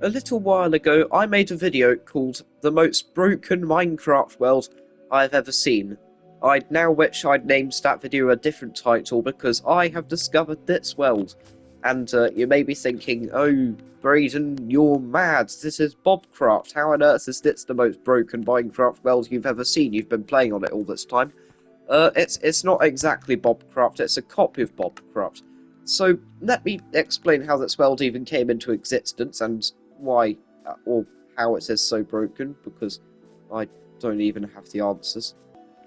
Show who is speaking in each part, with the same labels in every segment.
Speaker 1: A little while ago, I made a video called The Most Broken Minecraft World I've Ever Seen. I now wish I'd named that video a different title because I have discovered this world. And you may be thinking, oh, Braden, you're mad. This is Bobcraft. How on earth is this the most broken Minecraft world you've ever seen? You've been playing on it all this time. It's not exactly Bobcraft, it's a copy of Bobcraft. So let me explain how this world even came into existence and why or how it is so broken, because I don't even have the answers.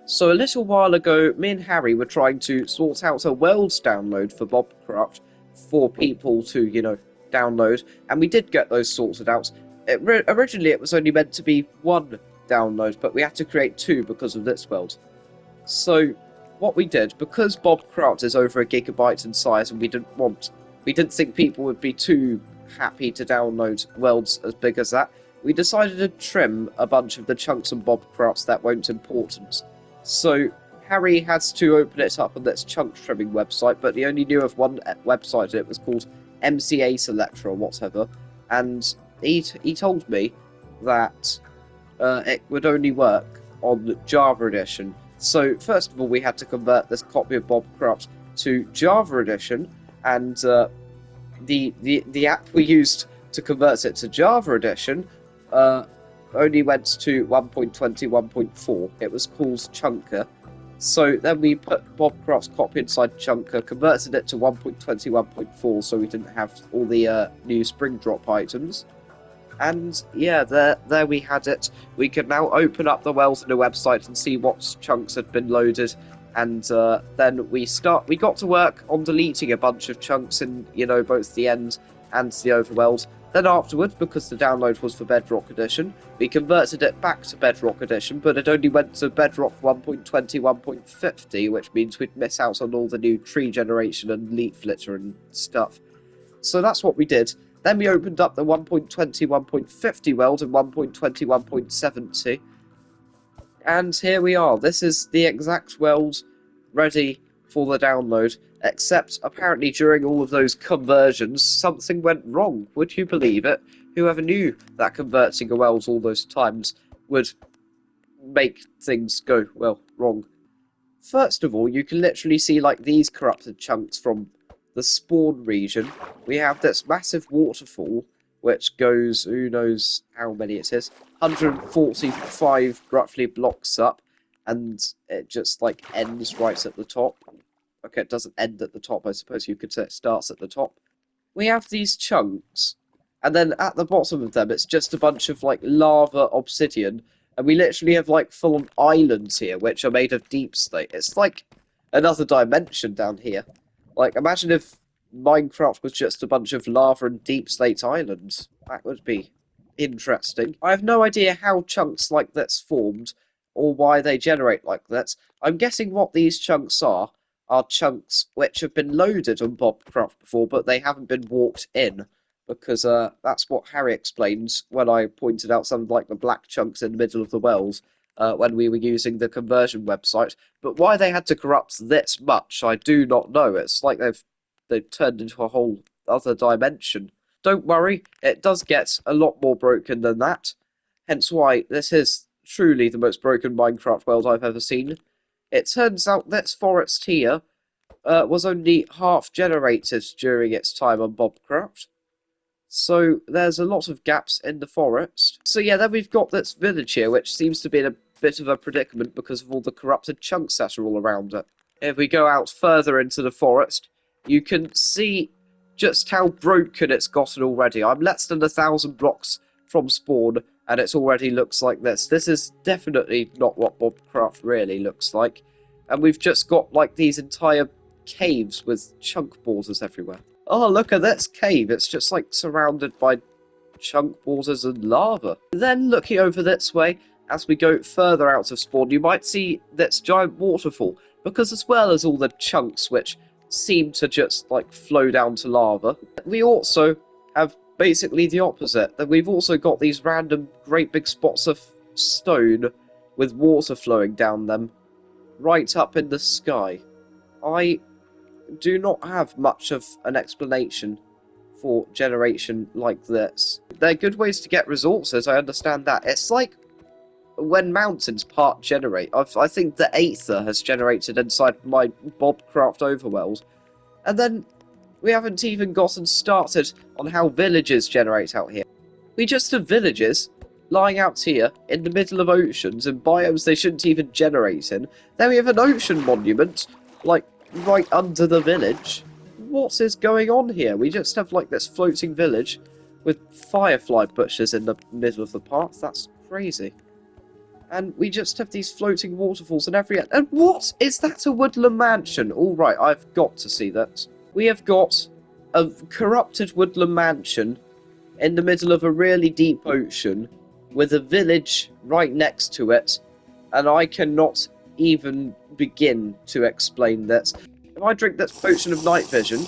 Speaker 1: So a little while ago, me and Harry were trying to sort out a worlds download for Bobcraft for people to, download, and we did get those sorted out. Originally, it was only meant to be one download, but we had to create two because of this world. So what we did, because Bobcraft is over a gigabyte in size, and we didn't think people would be too happy to download worlds as big as that, we decided to trim a bunch of the chunks on Bobcraft that weren't important. So Harry has to open it up on this chunk trimming website, but he only knew of one website, and it was called MCA Selector or whatever, and he told me that it would only work on Java Edition. So first of all, we had to convert this copy of Bobcraft to Java Edition, and the app we used to convert it to Java Edition only went to 1.20, 1.4. It was called Chunker. So then we put Bobcraft's copy inside Chunker, converted it to 1.20, 1.4, so we didn't have all the new Spring Drop items. And yeah, there we had it. We could now open up the world in the website and see what chunks had been loaded. And then we got to work on deleting a bunch of chunks in, both the end and the overworld. Then afterwards, because the download was for Bedrock Edition, we converted it back to Bedrock Edition, but it only went to Bedrock 1.20, 1.50, which means we'd miss out on all the new tree generation and leaf litter and stuff. So that's what we did. Then we opened up the 1.20, 1.50 world and 1.20, 1.70. And here we are. This is the exact world ready for the download, except apparently during all of those conversions, something went wrong. Would you believe it? Whoever knew that converting a world all those times would make things go, well, wrong. First of all, you can literally see like these corrupted chunks from the spawn region. We have this massive waterfall, which goes, who knows how many it is, 145 roughly blocks up, and it just like ends right at the top. Okay, it doesn't end at the top, I suppose you could say it starts at the top. We have these chunks, and then at the bottom of them it's just a bunch of like lava obsidian, and we literally have like full-on islands here which are made of deep slate. It's like another dimension down here. Like, imagine if Minecraft was just a bunch of lava and deep slate islands. That would be interesting. I have no idea how chunks like this formed, or why they generate like that. I'm guessing what these chunks are chunks which have been loaded on Bobcraft before, but they haven't been walked in, because that's what Harry explained when I pointed out some like the black chunks in the middle of the wells when we were using the conversion website. But why they had to corrupt this much, I do not know. It's like they've turned into a whole other dimension. Don't worry, it does get a lot more broken than that. Hence why this is truly the most broken Minecraft world I've ever seen. It turns out this forest here was only half generated during its time on Bobcraft. So there's a lot of gaps in the forest. So yeah, then we've got this village here, which seems to be in a bit of a predicament because of all the corrupted chunks that are all around it. If we go out further into the forest, you can see just how broken it's gotten already. I'm less than 1,000 blocks from spawn, and it already looks like this. This is definitely not what Bobcraft really looks like. And we've just got like these entire caves with chunk borders everywhere. Oh, look at this cave. It's just like surrounded by chunk borders and lava. Then looking over this way, as we go further out of spawn, you might see this giant waterfall, because as well as all the chunks which seem to just like flow down to lava, we also have basically the opposite. That we've also got these random great big spots of stone with water flowing down them right up in the sky. I do not have much of an explanation for generation like this. They're good ways to get resources, I understand that. It's like when mountains part generate. I think the Aether has generated inside my Bobcraft overworld. And then we haven't even gotten started on how villages generate out here. We just have villages lying out here in the middle of oceans and biomes they shouldn't even generate in. Then we have an ocean monument, like, right under the village. What is going on here? We just have, like, this floating village with firefly bushes in the middle of the path. That's crazy. And we just have these floating waterfalls and every... And what? Is that a woodland mansion? Alright, I've got to see that. We have got a corrupted woodland mansion in the middle of a really deep ocean with a village right next to it, and I cannot even begin to explain this. If I drink this potion of night vision,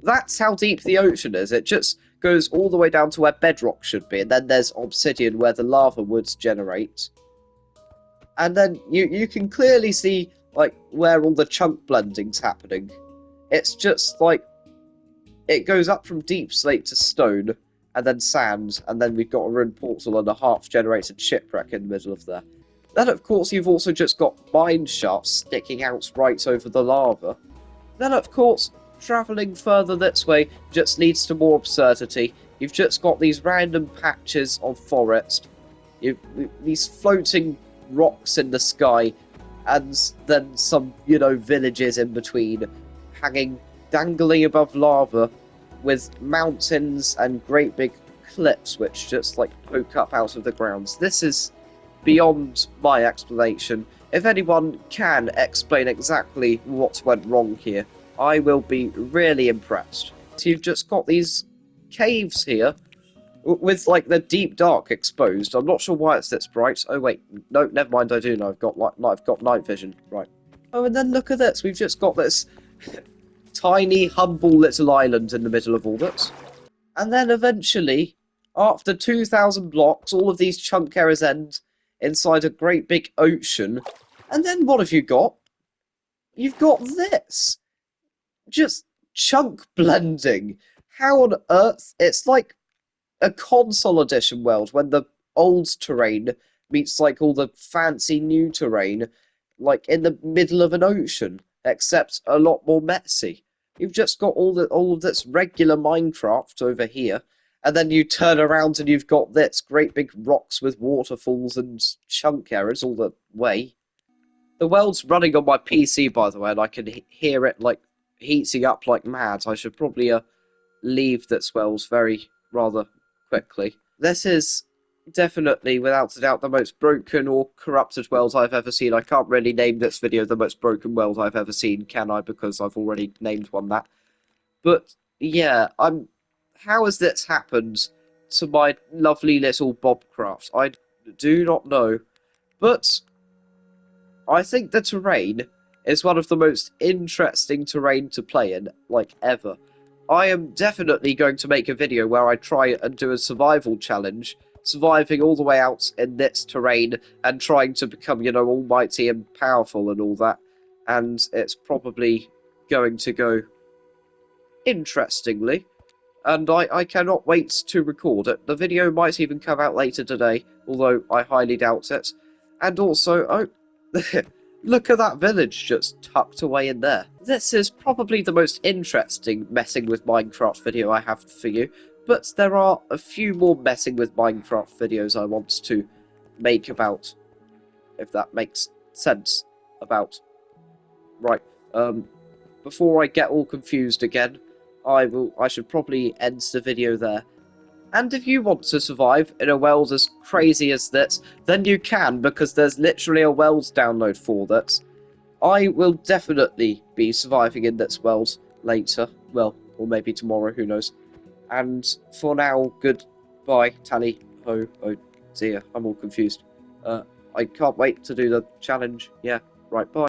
Speaker 1: that's how deep the ocean is. It just goes all the way down to where bedrock should be, and then there's obsidian where the lava would generate. And then you can clearly see like where all the chunk blending's happening. It's just like it goes up from deep slate to stone, and then sand, and then we've got a ruined portal and a half-generated shipwreck in the middle of there. Then, of course, you've also just got mine shafts sticking out right over the lava. Then, of course, travelling further this way just leads to more absurdity. You've just got these random patches of forest, these floating rocks in the sky, and then some, villages in between, dangling above lava, with mountains and great big cliffs which just like poke up out of the ground. This is beyond my explanation. If anyone can explain exactly what went wrong here, I will be really impressed. So you've just got these caves here with like the deep dark exposed. I'm not sure why it's this bright. Oh wait, no, never mind. I do know. I've got night vision. Right. Oh, and then look at this. We've just got this tiny, humble little island in the middle of all this. And then eventually, after 2,000 blocks, all of these chunk errors end inside a great big ocean. And then what have you got? You've got this. Just chunk blending. How on earth? It's like a console edition world when the old terrain meets like all the fancy new terrain, like in the middle of an ocean, except a lot more messy. You've just got all of this regular Minecraft over here, and then you turn around and you've got this great big rocks with waterfalls and chunk errors all the way. The world's running on my PC, by the way, and I can hear it like heating up like mad. I should probably leave this world rather quickly. This is definitely, without a doubt, the most broken or corrupted world I've ever seen. I can't really name this video the most broken world I've ever seen, can I? Because I've already named one that. But, yeah, how has this happened to my lovely little Bobcraft? I do not know. But I think the terrain is one of the most interesting terrain to play in, like, ever. I am definitely going to make a video where I try and do a survival challenge, surviving all the way out in this terrain and trying to become, almighty and powerful and all that. And it's probably going to go interestingly. And I cannot wait to record it. The video might even come out later today, although I highly doubt it. And also, oh, look at that village just tucked away in there. This is probably the most interesting messing with Minecraft video I have for you, but there are a few more messing with Minecraft videos I want to make about, if that makes sense, about. Right, before I get all confused again, I should probably end the video there. And if you want to survive in a world as crazy as this, then you can, because there's literally a world download for that. I will definitely be surviving in this world later. Well, or maybe tomorrow, who knows. And for now, goodbye, tally ho, oh dear, I'm all confused. I can't wait to do the challenge. Yeah, right, bye.